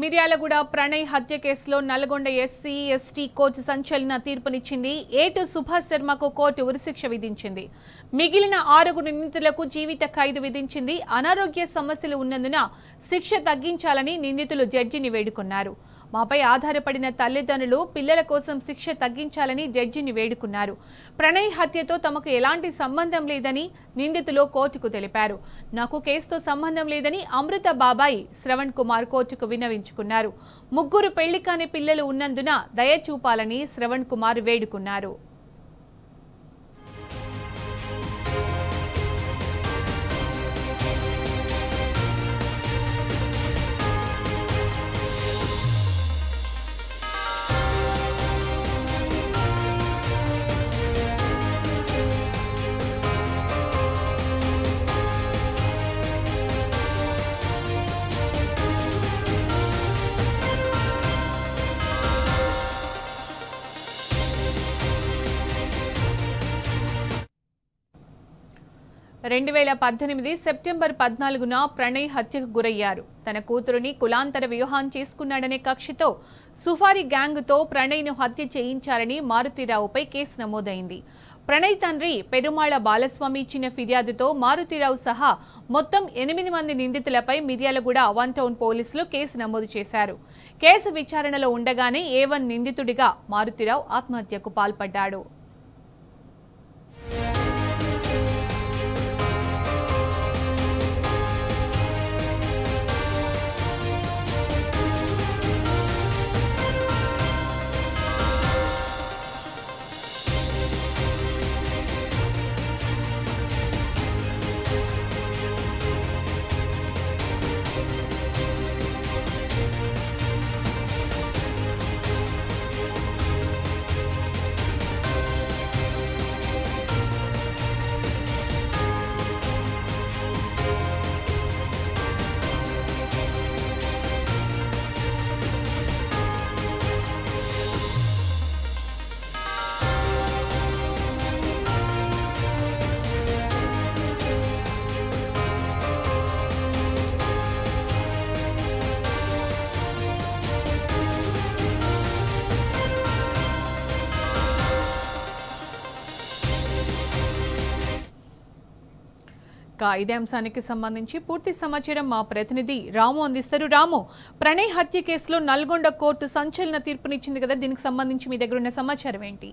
మిర్యాలగూడ ప్రణయ్ హత్య కేసులో Nalgonda SC ST court సంచలన తీర్పునిచ్చింది. ఏటు సుభాష్ శర్మకు కోర్టు ఉరిశిక్ష విధించింది. మిగిలిన 6 నిందితులకు జీవిత ఖైదు విధించింది. అనారోగ్య సమస్యలు ఉన్నందున శిక్ష తగ్గించాలని నిందితులు జడ్జిని వేడుకున్నారు. మాపై ఆధారపడిన తల్లిదండ్రులు పిల్లల కోసం శిక్ష తగ్గించాలని జడ్జిని వేడుకున్నారు. ప్రణయ్ హత్యతో తమకు ఎలాంటి సంబంధం లేదని నిందితులు కోర్టుకు తెలిపారు. నాకు కేసుతో సంబంధం లేదని అమృత బాబాయి శ్రవణ్ కుమార్ కోర్టుకు విన్నవించుకున్నారు. 3 పెళ్లి కాని పిల్లలు ఉన్నందున దయ చూపాలని శ్రవణ్ కుమార్ వేడుకున్నారు. సెప్టెంబర్ 14న ప్రణయ్ హత్యకు గురయ్యారు. తన కూతురుని కులాంతర వివాహం చేసుకున్నాడనే కక్షతో సుఫారీ గ్యాంగ్తో ప్రణయ్ను హత్య చేయించారని మారుతీరావుపై కేసు నమోదైంది. ప్రణయ్ తండ్రి పెరుమాళ బాలస్వామి ఇచ్చిన ఫిర్యాదుతో మారుతీరావు సహా మొత్తం 8 మంది నిందితులపై మిర్యాలగూడ 1 టౌన్ పోలీసులు కేసు నమోదు చేశారు. కేసు విచారణలో ఉండగానే A1 నిందితుడిగా మారుతీరావు ఆత్మహత్యకు పాల్పడ్డాడు. ఇదే అంశానికి సంబంధించి పూర్తి సమాచారం మా ప్రతినిధి రాము అందిస్తారు. రాము, ప్రణయ్ హత్య కేసులో నల్గొండ కోర్టు సంచలన తీర్పునిచ్చింది కదా, దీనికి సంబంధించి మీ దగ్గర ఉన్న సమాచారం ఏంటి?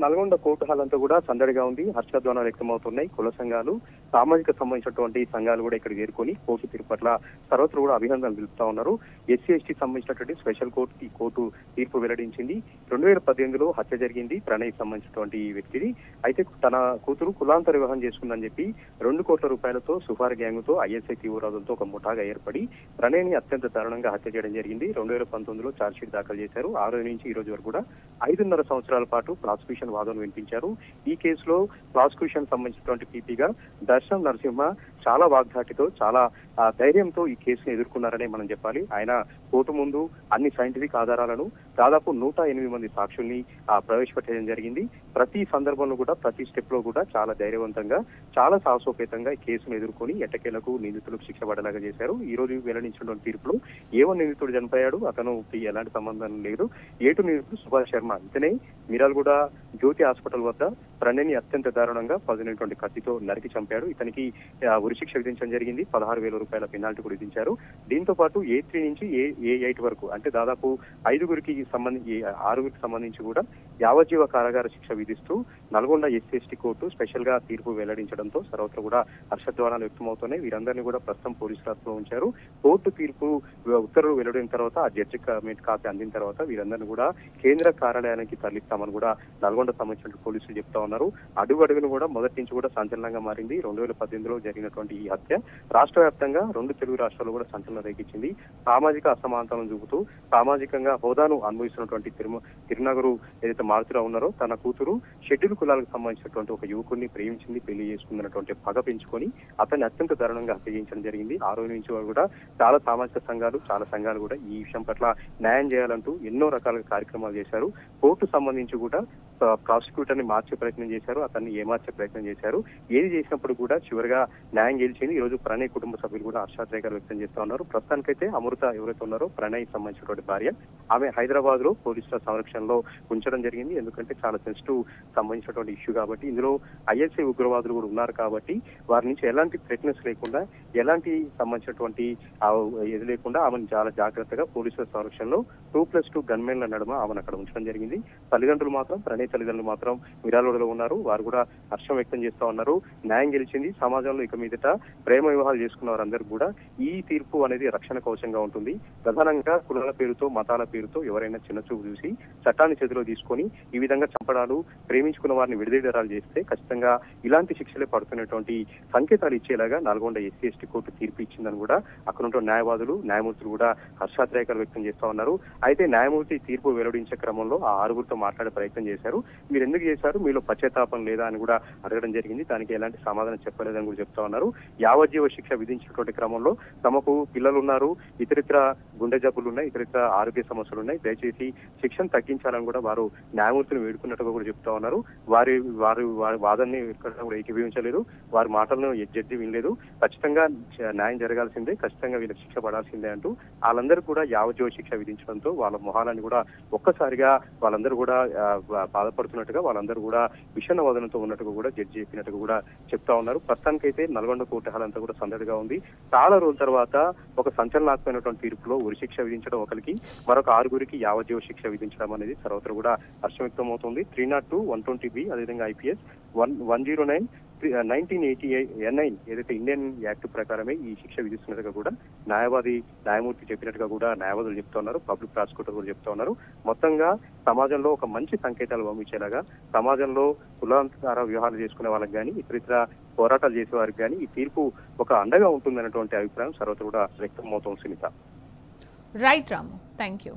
నల్గొండ కోర్టు హాల్ అంతా కూడా సందడిగా ఉంది. హర్షధ్వానాలు వ్యక్తమవుతున్నాయి. కుల సంఘాలు, సామాజిక సంబంధించినటువంటి సంఘాలు కూడా ఇక్కడ చేరుకొని కోర్టు తీర్పు పట్ల సర్వత్రు కూడా అభినందనలు తెలుపుతా ఉన్నారు. ఎస్సీ ఎస్టీ సంబంధించినటువంటి స్పెషల్ కోర్టు ఈ కోర్టు తీర్పు వెల్లడించింది. 2018లో హత్య జరిగింది ప్రణయ్ సంబంధించినటువంటి ఈ వ్యక్తిది. అయితే తన కూతురు కులాంతర వివాహం చేసుకుందని చెప్పి 2 కోట్ల రూపాయలతో సుఫార్ గ్యాంగ్ తో ఐఎస్ఐ తీవ్రవాదులతో ఒక ముఠాగా ఏర్పడి ప్రణయ్ని అత్యంత దారుణంగా హత్య చేయడం జరిగింది. 2019లో ఛార్జ్షీట్ దాఖలు చేశారు. ఆ రోజు నుంచి ఈ రోజు వరకు కూడా 5.5 సంవత్సరాల పాటు ప్రాసిక్యూషన్ వాదనలు వినిపించారు. ఈ కేసులో ప్రాసిక్యూషన్ సంబంధించినటువంటి పీపీగా దర్శనం నరసింహ చాలా వాగ్దాటితో, చాలా ధైర్యంతో ఈ కేసును ఎదుర్కొన్నారనే మనం చెప్పాలి. ఆయన కోర్టు ముందు అన్ని సైంటిఫిక్ ఆధారాలను, దాదాపు 108 మంది సాక్షుల్ని ప్రవేశపెట్టడం జరిగింది. ప్రతి సందర్భంలో కూడా, ప్రతి స్టెప్ లో కూడా చాలా ధైర్యవంతంగా, చాలా సాహసోపేతంగా ఈ కేసును ఎదుర్కొని ఎట్టకేలకు నిందితులకు శిక్ష పడేలాగా చేశారు. ఈ రోజు వెల్లడించినటువంటి తీర్పులో A1 నిందితుడు చనిపోయాడు, అతనుకి ఎలాంటి సంబంధం లేదు. A2 నిందితుడు సుభాష్ శర్మ, ఇతనే మిర్యాలగూడ జ్యోతి హాస్పిటల్ వద్ద ప్రణయ్ని అత్యంత దారుణంగా పదునైనటువంటి కత్తితో నరికి చంపాడు. ఇతనికి ఉరిశిక్ష విధించడం జరిగింది. 16,000 రూపాయల పెనాల్టీ కూడా విధించారు. దీంతో పాటు A3 నుంచి A8 వరకు, అంటే దాదాపు 6గురికి సంబంధించి కూడా యావజ్జీవ కారాగార శిక్ష విధిస్తూ Nalgonda SC ST court special గా తీర్పు వెల్లడించడంతో సర్వత్ర కూడా హర్షధ్వానాలు వ్యక్తమవుతున్నాయి. వీరందరినీ కూడా ప్రస్తుతం పోలీసులు అదుపులో ఉంచారు. కోర్టు తీర్పు ఉత్తర్వులు వెల్లడిన తర్వాత, ఆ జడ్జిమెంట్ కాపీ అందిన తర్వాత వీరందరినీ కూడా కేంద్ర కార్యాలయానికి తరలిస్తామని కూడా నల్గొండ సంబంధించిన పోలీసులు చెప్తా ఉన్నారు. అడుగును కూడా మొదటి నుంచి కూడా సంచలనంగా మారింది. 2018లో జరిగినటువంటి ఈ హత్య రాష్ట్ర వ్యాప్తంగా 2 తెలుగు రాష్ట్రాల్లో కూడా సంచలనం రేగించింది. సామాజిక అసమానతలను చూపుతూ సామాజికంగా హోదాను అనుభవిస్తున్నటువంటి తిరునగరు ఏదైతే మారుతిరావు ఉన్నారో తన కూతురు షెడ్యూల్ కులాలకు సంబంధించినటువంటి ఒక యువకుడిని ప్రేమించింది, పెళ్లి చేసుకుందన్నటువంటి పగ పెంచుకొని అతన్ని అత్యంత దారుణంగా హత్య చేయించడం జరిగింది. ఆ రోజు నుంచి కూడా చాలా సామాజిక సంఘాలు, చాలా సంఘాలు కూడా ఈ విషయం పట్ల న్యాయం చేయాలంటూ ఎన్నో రకాల కార్యక్రమాలు చేశారు. కోర్టు సంబంధించి కూడా ప్రాసిక్యూటర్ ని మార్చే ప్రయత్నం చేశారు, అతన్ని ఏమార్చే ప్రయత్నం చేశారు. ఏది చేసినప్పుడు కూడా చివరిగా న్యాయం గెలిచింది. ఈ రోజు ప్రణయ్ కుటుంబ సభ్యులు కూడా హర్షాద్రేకాలు వ్యక్తం చేస్తా ఉన్నారు. ప్రస్తుతానికైతే అమృత ఎవరైతే ఉన్నారో ప్రణయ్ సంబంధించినటువంటి భార్య, ఆమె హైదరాబాద్ లో పోలీసుల సంరక్షణలో ఉంచడం జరిగింది. ఎందుకంటే చాలా సెన్సిటివ్ సంబంధించినటువంటి ఇష్యూ కాబట్టి, ఇందులో ఐఎస్ఐ ఉగ్రవాదులు కూడా ఉన్నారు కాబట్టి వారి నుంచి ఎలాంటి థ్రెట్నెస్ లేకుండా, ఎలాంటి సంబంధించినటువంటి ఇది లేకుండా ఆమెను చాలా జాగ్రత్తగా పోలీసుల సంరక్షణలో 2+2 గన్మెన్ల నడుమ ఆమెను అక్కడ ఉంచడం జరిగింది. తల్లిదండ్రులు మాత్రం, ప్రణయ్ తల్లిదండ్రులు మాత్రం మిరాలోడలో ఉన్నారు. వారు కూడా హర్షం వ్యక్తం చేస్తా ఉన్నారు. న్యాయం గెలిచింది. సమాజంలో ఇక మీదట ప్రేమ వివాహాలు చేసుకున్న వారందరూ కూడా ఈ తీర్పు అనేది రక్షణ కవచంగా ఉంటుంది. ప్రధానంగా కులాల పేరుతో, మతాల పేరుతో ఎవరైనా చిన్న చూపు చూసి చట్టాన్ని చేతిలో తీసుకొని ఈ విధంగా చంపడాలు, ప్రేమించుకున్న వారిని విడుదలరాలు చేస్తే ఖచ్చితంగా ఇలాంటి శిక్షలే పడుతున్నటువంటి సంకేతాలు ఇచ్చేలాగా నల్గొండ ఎస్సీ ఎస్టీ కోర్టు తీర్పు ఇచ్చిందని కూడా అక్కడ ఉన్న న్యాయవాదులు, న్యాయమూర్తులు కూడా హర్షాద్రేకాలు వ్యక్తం చేస్తా ఉన్నారు. అయితే న్యాయమూర్తి తీర్పు వెలువడించే క్రమంలో ఆ ఆరుగురితో మాట్లాడే ప్రయత్నం చేశారు. మీరు ఎందుకు చేశారు, మీలో పశ్చాత్తాపం లేదా అని కూడా అడగడం జరిగింది. దానికి ఎలాంటి సమాధానం చెప్పలేదని కూడా చెప్తా ఉన్నారు. యావజ్జీవ శిక్ష విధించినటువంటి క్రమంలో తమకు పిల్లలు ఉన్నారు, ఇతరితర గుండె జబ్బులు ఉన్నాయి, ఇతరితర ఆరోగ్య సమస్యలు ఉన్నాయి, దయచేసి శిక్షను తగ్గించాలని కూడా వారు న్యాయమూర్తిని వేడుకున్నట్టుగా కూడా చెప్తా ఉన్నారు. వారి వాదనని ఎక్కడ కూడా ఏకీభవించలేదు, వారి మాటలను జడ్జి వినలేదు. ఖచ్చితంగా న్యాయం జరగాల్సిందే, ఖచ్చితంగా వీళ్ళకి శిక్ష పడాల్సిందే అంటూ వాళ్ళందరూ కూడా యావజ్జీవ శిక్ష విధించడంతో వాళ్ళ మొహాలని కూడా ఒక్కసారిగా వాళ్ళందరూ కూడా బాధపడుతున్నట్టుగా, వాళ్ళందరూ కూడా విషణ వాదనతో ఉన్నట్టుగా కూడా జడ్జి చెప్పినట్టుగా కూడా చెప్తా ఉన్నారు. ప్రస్తుతానికైతే నల్గొండ కోర్టు హాల్ అంతా కూడా సందడిగా ఉంది. చాలా రోజుల తర్వాత ఒక సంచలనాత్మకమైనటువంటి తీర్పులో ఉరిశిక్ష విధించడం ఒకరికి, మరొక ఆరుగురికి యావజ్జీవ శిక్ష విధించడం అనేది సర్వత్రా కూడా హర్షం వ్యక్తం అవుతుంది. 302, 120B అదేవిధంగా IPS 109 1989 ఏదైతే ఇండియన్ యాక్ట్ ప్రకారమే ఈ శిక్ష విధిస్తున్నట్టుగా కూడా న్యాయమూర్తి చెప్పినట్టుగా కూడా న్యాయవాదులు చెప్తా ఉన్నారు, పబ్లిక్ ప్రాసిక్యూటర్ కూడా చెప్తా ఉన్నారు. మొత్తంగా సమాజంలో ఒక మంచి సంకేతాలు పంపించేలాగా, సమాజంలో కులాంతర వ్యవహారాలు చేసుకునే వాళ్ళకి కానీ, ఇతరితర పోరాటాలు చేసే వారికి కానీ ఈ తీర్పు ఒక అండగా ఉంటుందన్నటువంటి అభిప్రాయం సర్వత్రా కూడా వ్యక్తం అవుతుంది. Sunitha. Right Ramu, thank you.